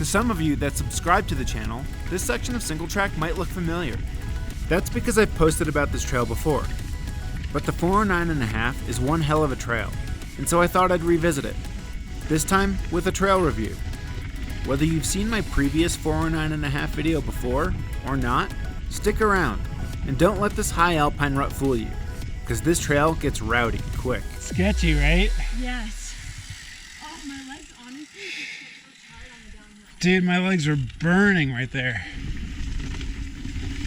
To some of you that subscribe to the channel, this section of single track might look familiar. That's because I've posted about this trail before. But the 409.5 is one hell of a trail, and so I thought I'd revisit it. This time with a trail review. Whether you've seen my previous 409.5 video before or not, stick around and don't let this high alpine rut fool you, because this trail gets rowdy quick. Sketchy, right? Yes. Oh, my legs honestly just get so tired on the downhill. Dude, my legs are burning right there.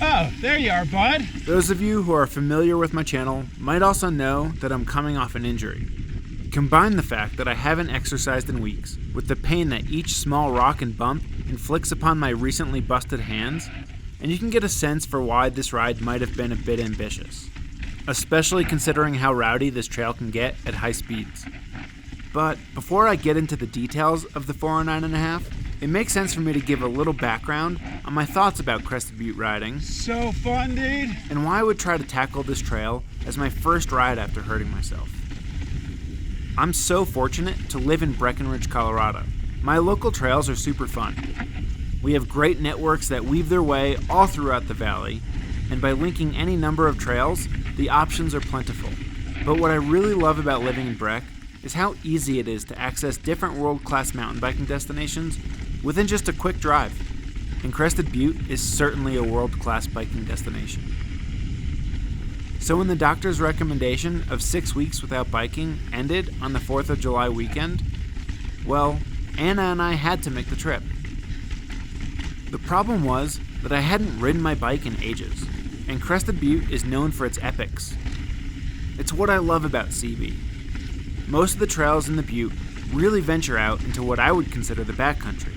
Oh, there you are, bud. Those of you who are familiar with my channel might also know that I'm coming off an injury. Combine the fact that I haven't exercised in weeks with the pain that each small rock and bump inflicts upon my recently busted hands, and you can get a sense for why this ride might have been a bit ambitious, especially considering how rowdy this trail can get at high speeds. But before I get into the details of the 409.5, it makes sense for me to give a little background on my thoughts about Crested Butte riding. So fun, dude. And why I would try to tackle this trail as my first ride after hurting myself. I'm so fortunate to live in Breckenridge, Colorado. My local trails are super fun. We have great networks that weave their way all throughout the valley, and by linking any number of trails, the options are plentiful. But what I really love about living in Breck is how easy it is to access different world-class mountain biking destinations within just a quick drive. And Crested Butte is certainly a world-class biking destination. So when the doctor's recommendation of 6 weeks without biking ended on the 4th of July weekend, well, Anna and I had to make the trip. The problem was that I hadn't ridden my bike in ages, and Crested Butte is known for its epics. It's what I love about CB. Most of the trails in the Butte really venture out into what I would consider the backcountry.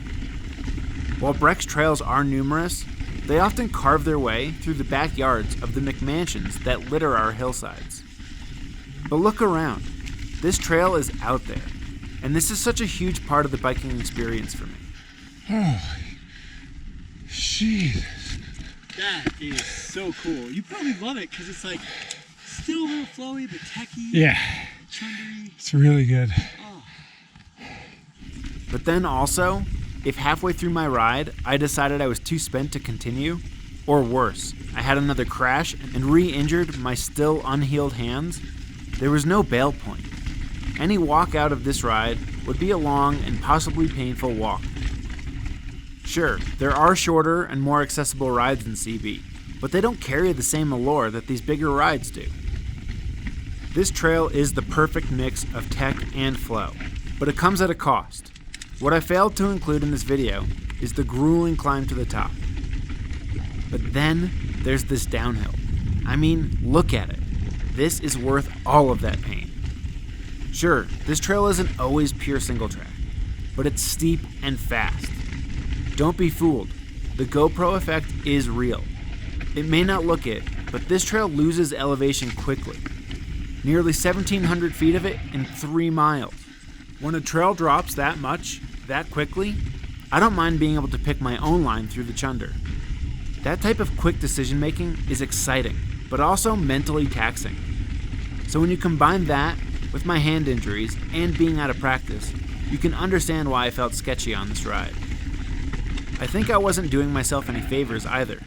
While Breck's trails are numerous, they often carve their way through the backyards of the McMansions that litter our hillsides. But look around. This trail is out there, and this is such a huge part of the biking experience for me. Oh, Jesus. That is so cool. You probably love it because it's like still a little flowy, but techy. Yeah. Chundery. It's really good. Oh. But then also, if halfway through my ride, I decided I was too spent to continue, or worse, I had another crash and re-injured my still unhealed hands, there was no bail point. Any walk out of this ride would be a long and possibly painful walk. Sure, there are shorter and more accessible rides in CB, but they don't carry the same allure that these bigger rides do. This trail is the perfect mix of tech and flow, but it comes at a cost. What I failed to include in this video is the grueling climb to the top. But then there's this downhill. I mean, look at it. This is worth all of that pain. Sure, this trail isn't always pure single track, but it's steep and fast. Don't be fooled. The GoPro effect is real. It may not look it, but this trail loses elevation quickly. Nearly 1,700 feet of it in 3 miles. When a trail drops that much, that quickly, I don't mind being able to pick my own line through the chunder. That type of quick decision making is exciting, but also mentally taxing. So when you combine that with my hand injuries and being out of practice, you can understand why I felt sketchy on this ride. I think I wasn't doing myself any favors either.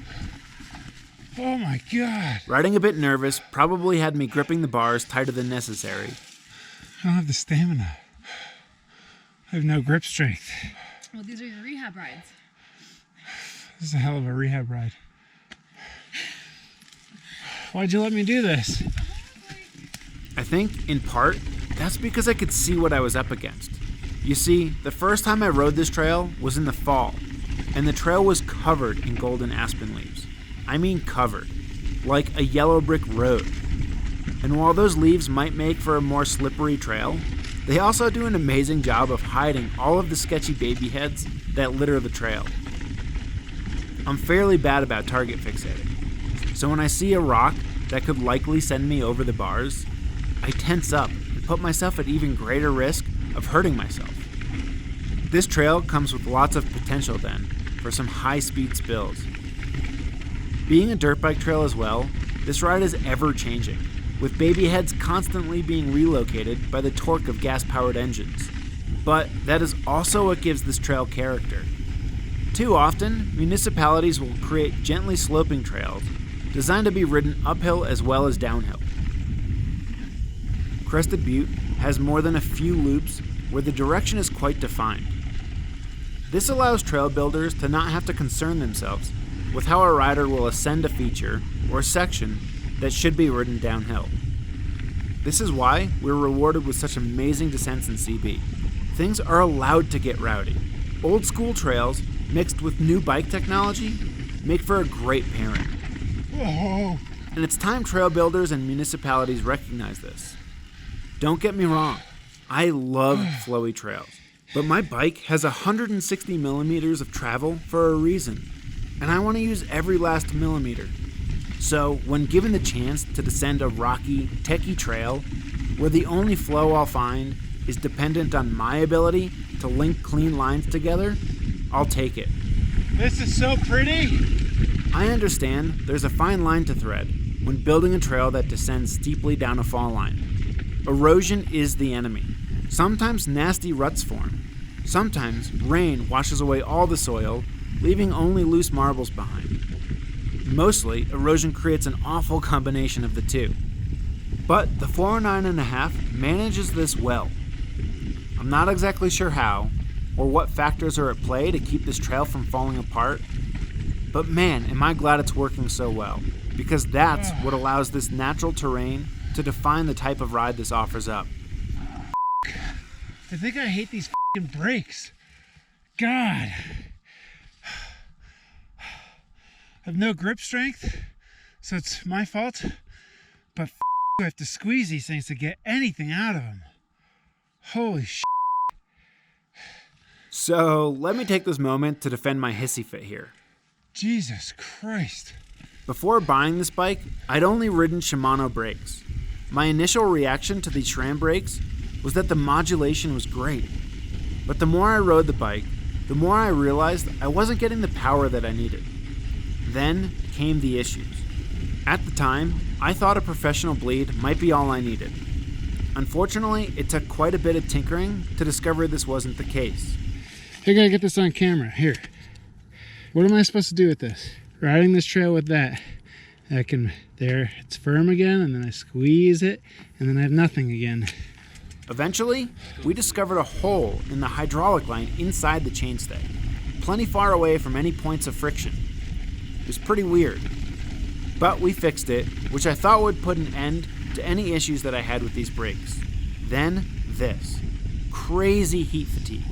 Oh my God. Riding a bit nervous probably had me gripping the bars tighter than necessary. I don't have the stamina. I have no grip strength. Well, these are your rehab rides. This is a hell of a rehab ride. Why'd you let me do this? I think, in part, that's because I could see what I was up against. You see, the first time I rode this trail was in the fall, and the trail was covered in golden aspen leaves. I mean covered, like a yellow brick road. And while those leaves might make for a more slippery trail, they also do an amazing job of hiding all of the sketchy baby heads that litter the trail. I'm fairly bad about target fixating, so when I see a rock that could likely send me over the bars, I tense up and put myself at even greater risk of hurting myself. This trail comes with lots of potential then for some high-speed spills. Being a dirt bike trail as well, this ride is ever-changing, with baby heads constantly being relocated by the torque of gas-powered engines. But that is also what gives this trail character. Too often, municipalities will create gently sloping trails designed to be ridden uphill as well as downhill. Crested Butte has more than a few loops where the direction is quite defined. This allows trail builders to not have to concern themselves with how a rider will ascend a feature or section that should be ridden downhill. This is why we're rewarded with such amazing descents in CB. Things are allowed to get rowdy. Old school trails mixed with new bike technology make for a great pairing. Whoa. And it's time trail builders and municipalities recognize this. Don't get me wrong, I love flowy trails, but my bike has 160 millimeters of travel for a reason, and I want to use every last millimeter. So when given the chance to descend a rocky, techie trail where the only flow I'll find is dependent on my ability to link clean lines together, I'll take it. This is so pretty. I understand there's a fine line to thread when building a trail that descends steeply down a fall line. Erosion is the enemy. Sometimes nasty ruts form. Sometimes rain washes away all the soil, leaving only loose marbles behind. Mostly, erosion creates an awful combination of the two. But the 409.5 manages this well. I'm not exactly sure how, or what factors are at play to keep this trail from falling apart, but man, am I glad it's working so well, because that's what allows this natural terrain to define the type of ride this offers up. I think I hate these brakes. God. I have no grip strength, so it's my fault, but I have to squeeze these things to get anything out of them. Holy shit. So let me take this moment to defend my hissy fit here. Jesus Christ. Before buying this bike, I'd only ridden Shimano brakes. My initial reaction to these SRAM brakes was that the modulation was great. But the more I rode the bike, the more I realized I wasn't getting the power that I needed. Then came the issues. At the time, I thought a professional bleed might be all I needed. Unfortunately, it took quite a bit of tinkering to discover this wasn't the case. I gotta get this on camera. Here. What am I supposed to do with this? Riding this trail with that. There, it's firm again, and then I squeeze it, and then I have nothing again. Eventually, we discovered a hole in the hydraulic line inside the chainstay, plenty far away from any points of friction. It was pretty weird. But we fixed it, which I thought would put an end to any issues that I had with these brakes. Then this. Crazy heat fatigue.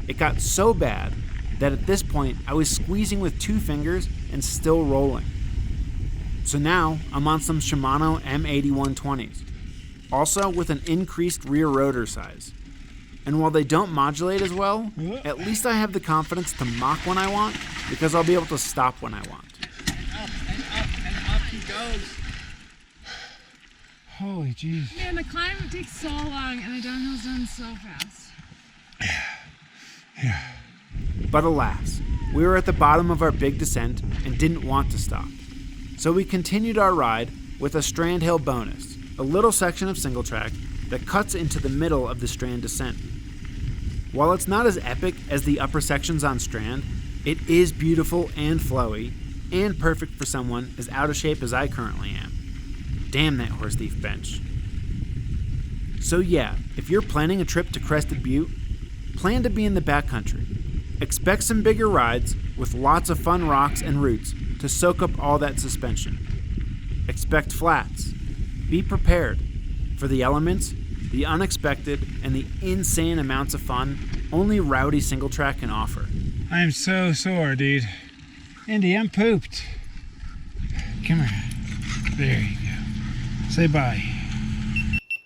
It got so bad that at this point I was squeezing with 2 fingers and still rolling. So now I'm on some Shimano M8120s, also with an increased rear rotor size. And while they don't modulate as well, at least I have the confidence to mock when I want, because I'll be able to stop when I want. Up and up and up he goes. Holy jeez. Man, the climb takes so long and the downhill's done so fast. Yeah. But alas, we were at the bottom of our big descent and didn't want to stop. So we continued our ride with a Strand Hill bonus, a little section of single track that cuts into the middle of the Strand descent. While it's not as epic as the upper sections on Strand, it is beautiful and flowy, and perfect for someone as out of shape as I currently am. Damn that horse thief bench. So yeah, if you're planning a trip to Crested Butte, plan to be in the backcountry. Expect some bigger rides with lots of fun rocks and roots to soak up all that suspension. Expect flats. Be prepared for the elements, the unexpected, and the insane amounts of fun only rowdy single track can offer. I am so sore, dude. Andy, I'm pooped. Come here. There you go. Say bye.